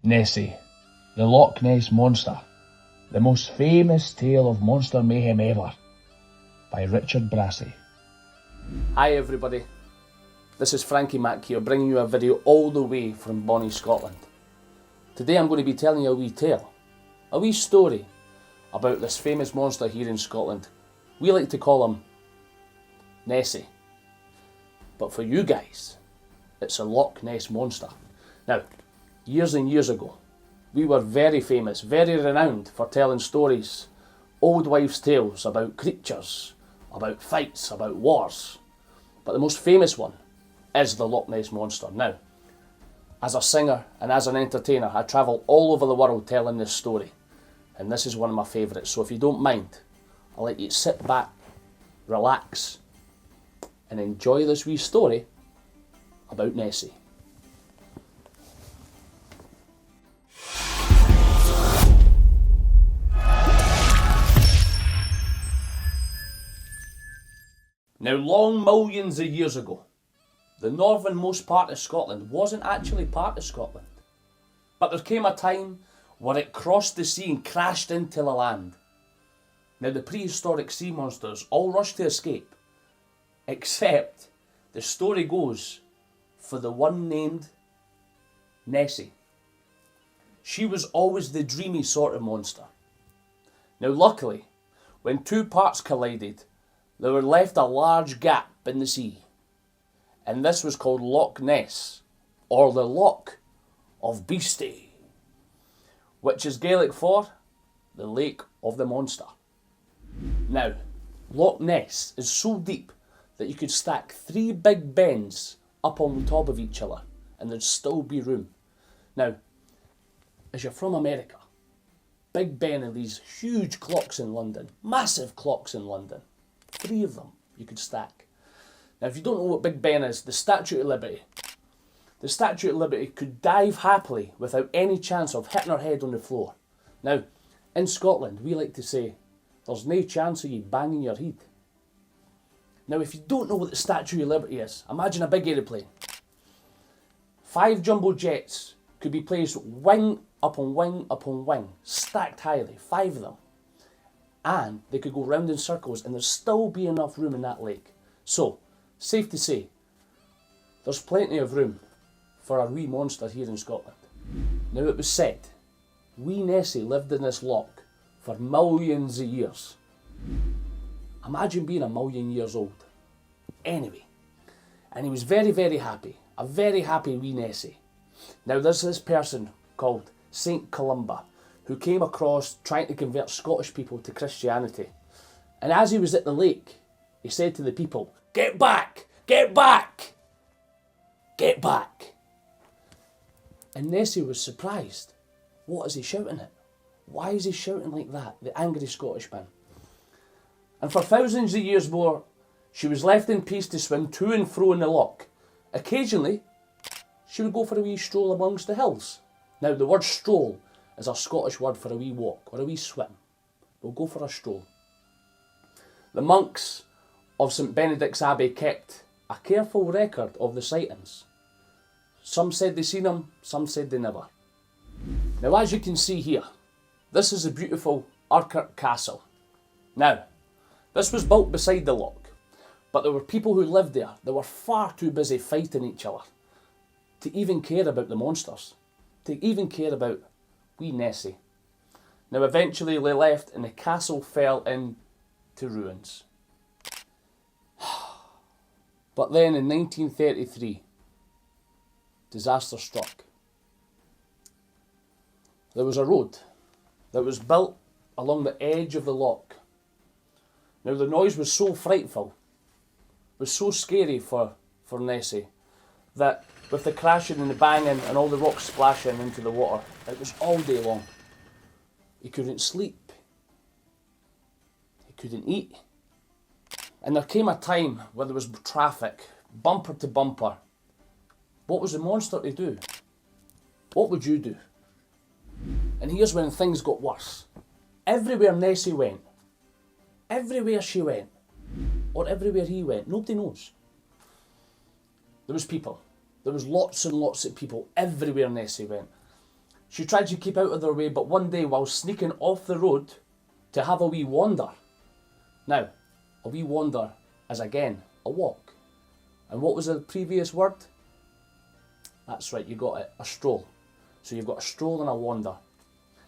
Nessie, the Loch Ness Monster, the most famous tale of monster mayhem ever, by Richard Brassey. Hi everybody, this is Frankie Mack here, bringing you a video all the way from Bonnie, Scotland. Today I'm going to be telling you a wee tale, a wee story about this famous monster here in Scotland. We like to call him Nessie, but for you guys, it's a Loch Ness Monster. Now, years and years ago, we were very famous, very renowned for telling stories, old wives' tales about creatures, about fights, about wars. But the most famous one is the Loch Ness Monster. Now, as a singer and as an entertainer, I travel all over the world telling this story. And this is one of my favourites. So if you don't mind, I'll let you sit back, relax, and enjoy this wee story about Nessie. Now, long millions of years ago, the northernmost part of Scotland wasn't actually part of Scotland. But there came a time where it crossed the sea and crashed into the land. Now, the prehistoric sea monsters all rushed to escape, except, the story goes, for the one named Nessie. She was always the dreamy sort of monster. Now, luckily, when two parts collided, there were left a large gap in the sea. And this was called Loch Ness, or the Loch of Beastie, which is Gaelic for the Lake of the Monster. Now, Loch Ness is so deep that you could stack 3 big bens up on top of each other and there'd still be room. Now, as you're from America, Big Ben are these huge clocks in London, massive clocks in London. 3 of them you could stack. Now, if you don't know what Big Ben is, the Statue of Liberty. The Statue of Liberty could dive happily without any chance of hitting her head on the floor. Now, in Scotland, we like to say, there's no chance of you banging your head. Now, if you don't know what the Statue of Liberty is, imagine a big aeroplane. 5 jumbo jets could be placed wing upon wing upon wing, stacked highly, 5 of them. And they could go round in circles and there'd still be enough room in that lake. So, safe to say, there's plenty of room for a wee monster here in Scotland. Now, it was said, wee Nessie lived in this loch for millions of years. Imagine being a million years old. Anyway, and he was very, very happy. A very happy wee Nessie. Now, there's this person called Saint Columba, who came across trying to convert Scottish people to Christianity. And as he was at the lake, he said to the people, "Get back! Get back! Get back!" And Nessie was surprised. What is he shouting at? Why is he shouting like that, the angry Scottish man? And for thousands of years more, she was left in peace to swim to and fro in the loch. Occasionally, she would go for a wee stroll amongst the hills. Now, the word stroll is a Scottish word for a wee walk or a wee swim. We'll go for a stroll. The monks of St Benedict's Abbey kept a careful record of the sightings. Some said they seen them, some said they never. Now, as you can see here, this is the beautiful Urquhart Castle. Now, this was built beside the loch, but there were people who lived there that were far too busy fighting each other to even care about the monsters, to even care about wee Nessie. Now, eventually they left and the castle fell into ruins. But then in 1933, disaster struck. There was a road that was built along the edge of the loch. Now, the noise was so frightful, was so scary for Nessie, that with the crashing and the banging and all the rocks splashing into the water, it was all day long. He couldn't sleep. He couldn't eat. And there came a time where there was traffic, bumper to bumper. What was the monster to do? What would you do? And here's when things got worse. Everywhere Nessie went, everywhere she went, or everywhere he went, nobody knows. There was people. There was lots and lots of people everywhere Nessie went. She tried to keep out of their way, but one day while sneaking off the road to have a wee wander. Now, a wee wander is again a walk. And what was the previous word? That's right, you got it, a stroll. So you've got a stroll and a wander.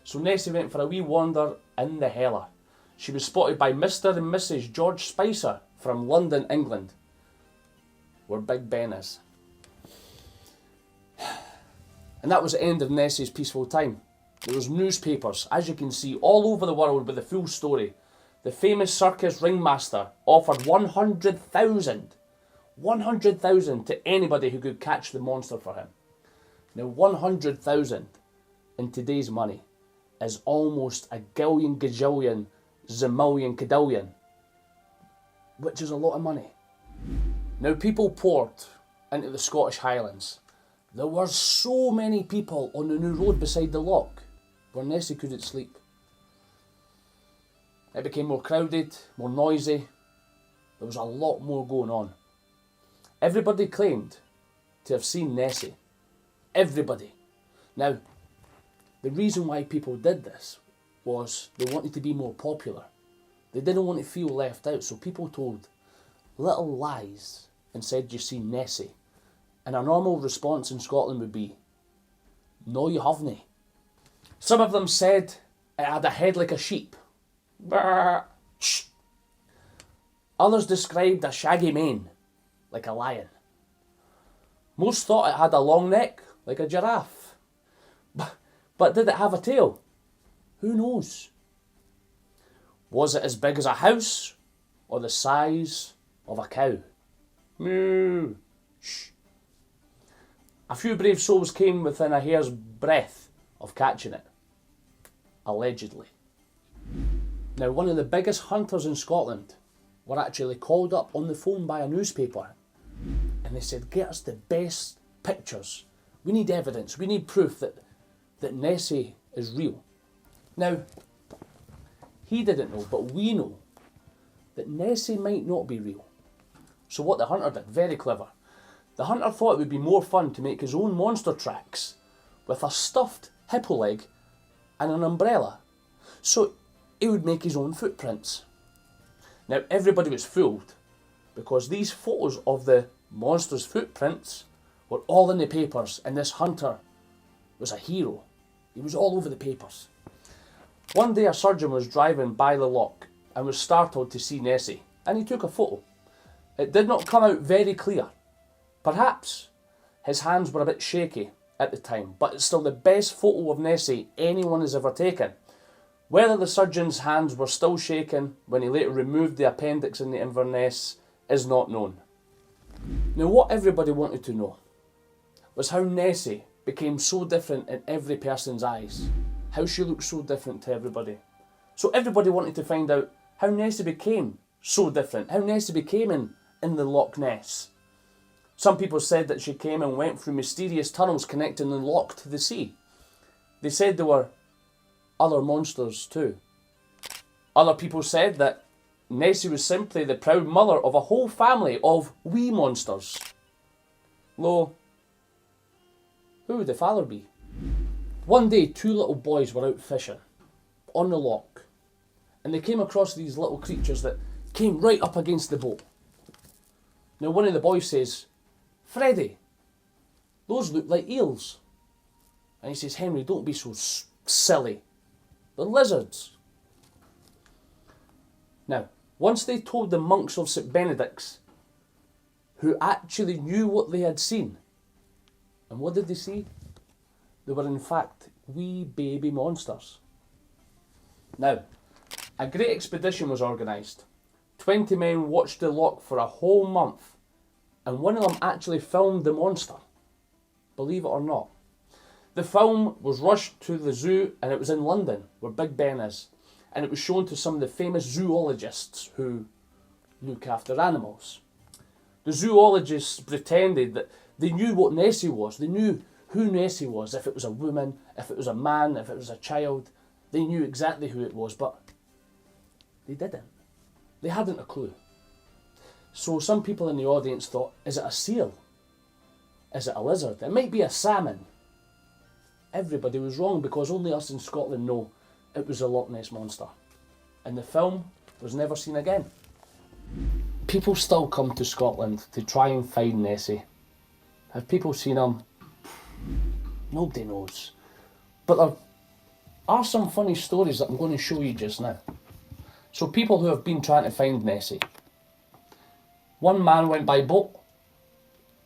So Nessie went for a wee wander in the Heller. She was spotted by Mr. and Mrs. George Spicer from London, England, where Big Ben is. And that was the end of Nessie's peaceful time. There was newspapers, as you can see, all over the world with the full story. The famous circus ringmaster offered 100,000 to anybody who could catch the monster for him. Now 100,000 in today's money is almost a gillion, gajillion, zamillion, cadillion, which is a lot of money. Now people poured into the Scottish Highlands. There were so many people on the new road beside the loch where Nessie couldn't sleep. It became more crowded, more noisy. There was a lot more going on. Everybody claimed to have seen Nessie. Everybody. Now, the reason why people did this was they wanted to be more popular. They didn't want to feel left out, so people told little lies and said you see Nessie. And a normal response in Scotland would be, no you haven't. Some of them said it had a head like a sheep. Brrr. Shh. Others described a shaggy mane, like a lion. Most thought it had a long neck, like a giraffe. But did it have a tail? Who knows? Was it as big as a house, or the size of a cow? Moo. Shh. A few brave souls came within a hair's breadth of catching it. Allegedly. Now, one of the biggest hunters in Scotland were actually called up on the phone by a newspaper, and they said, get us the best pictures. We need evidence. We need proof that Nessie is real. Now, he didn't know, but we know that Nessie might not be real. So what the hunter did, very clever. The hunter thought it would be more fun to make his own monster tracks with a stuffed hippo leg and an umbrella. So he would make his own footprints. Now everybody was fooled because these photos of the monster's footprints were all in the papers, and this hunter was a hero. He was all over the papers. One day a surgeon was driving by the loch and was startled to see Nessie, and he took a photo. It did not come out very clear. Perhaps his hands were a bit shaky at the time, but it's still the best photo of Nessie anyone has ever taken. Whether the surgeon's hands were still shaking when he later removed the appendix in the Inverness is not known. Now what everybody wanted to know was how Nessie became so different in every person's eyes. How she looked so different to everybody. So everybody wanted to find out how Nessie became so different, how Nessie became in the Loch Ness. Some people said that she came and went through mysterious tunnels connecting the loch to the sea. They said there were other monsters too. Other people said that Nessie was simply the proud mother of a whole family of wee monsters. Lo, who would the father be? One day, two little boys were out fishing on the loch, and they came across these little creatures that came right up against the boat. Now one of the boys says, Freddie, those look like eels. And he says, Henry, don't be so silly. They're lizards. Now, once they told the monks of St. Benedict's, who actually knew what they had seen, and what did they see? They were in fact wee baby monsters. Now, a great expedition was organised. 20 men watched the loch for a whole month, and one of them actually filmed the monster. Believe it or not. The film was rushed to the zoo, and it was in London, where Big Ben is, and it was shown to some of the famous zoologists who look after animals. The zoologists pretended that they knew what Nessie was. They knew who Nessie was, if it was a woman, if it was a man, if it was a child. They knew exactly who it was, but they didn't. They hadn't a clue. So some people in the audience thought, is it a seal? Is it a lizard? It might be a salmon. everybody was wrong because only us in Scotland know it was the Loch Ness Monster. And the film was never seen again. People still come to Scotland to try and find Nessie. Have people seen him? Nobody knows. But there are some funny stories that I'm going to show you just now. So people who have been trying to find Nessie. One man went by boat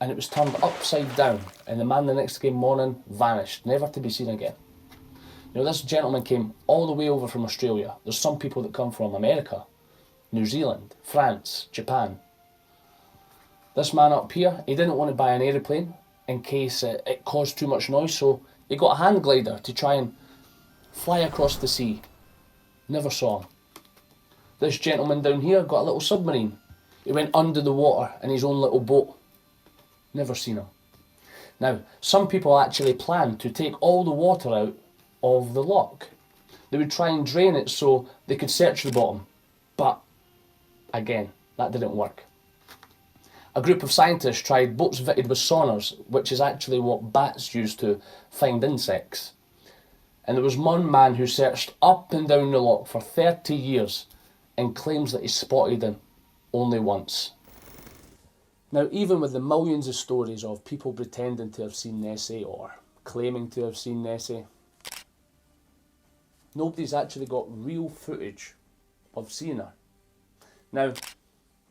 and it was turned upside down, and the man the next morning vanished, never to be seen again. You know, this gentleman came all the way over from Australia. There's some people that come from America, New Zealand, France, Japan. This man up here, he didn't want to buy an aeroplane in case it caused too much noise, so he got a hand glider to try and fly across the sea. Never saw him. This gentleman down here got a little submarine. He went under the water in his own little boat. Never seen him. Now, some people actually planned to take all the water out of the loch. They would try and drain it so they could search the bottom. But, again, that didn't work. A group of scientists tried boats fitted with sonars, which is actually what bats use to find insects. And there was one man who searched up and down the loch for 30 years and claims that he spotted him only once. Now, even with the millions of stories of people pretending to have seen Nessie or claiming to have seen Nessie, nobody's actually got real footage of seeing her. Now,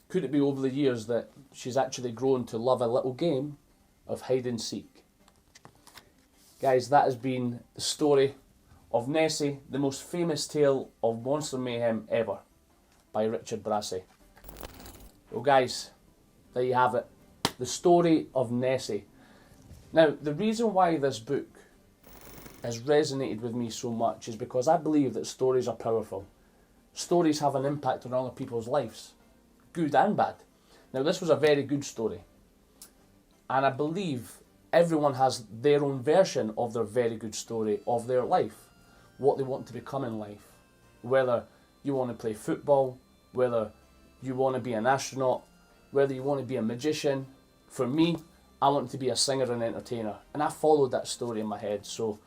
could it be over the years that she's actually grown to love a little game of hide and seek? Guys, that has been the story of Nessie, the most famous tale of monster mayhem ever, by Richard Brassey. Well guys, there you have it. The story of Nessie. Now, the reason why this book has resonated with me so much is because I believe that stories are powerful. Stories have an impact on other people's lives, good and bad. Now, this was a very good story. And I believe everyone has their own version of their very good story of their life, what they want to become in life. Whether you want to play football, whether you want to be an astronaut, whether you want to be a magician. For me, I want to be a singer and entertainer, and I followed that story in my head. So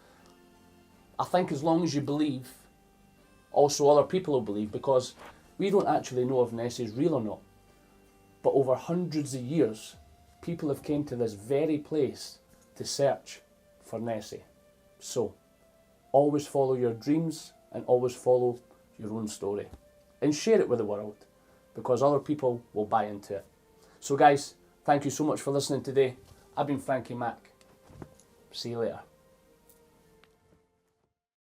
I think as long as you believe, also other people will believe, because we don't actually know if Nessie is real or not. But over hundreds of years, people have came to this very place to search for Nessie. So always follow your dreams and always follow your own story. And share it with the world, because other people will buy into it. So guys, thank you so much for listening today. I've been Frankie Mack. See you later.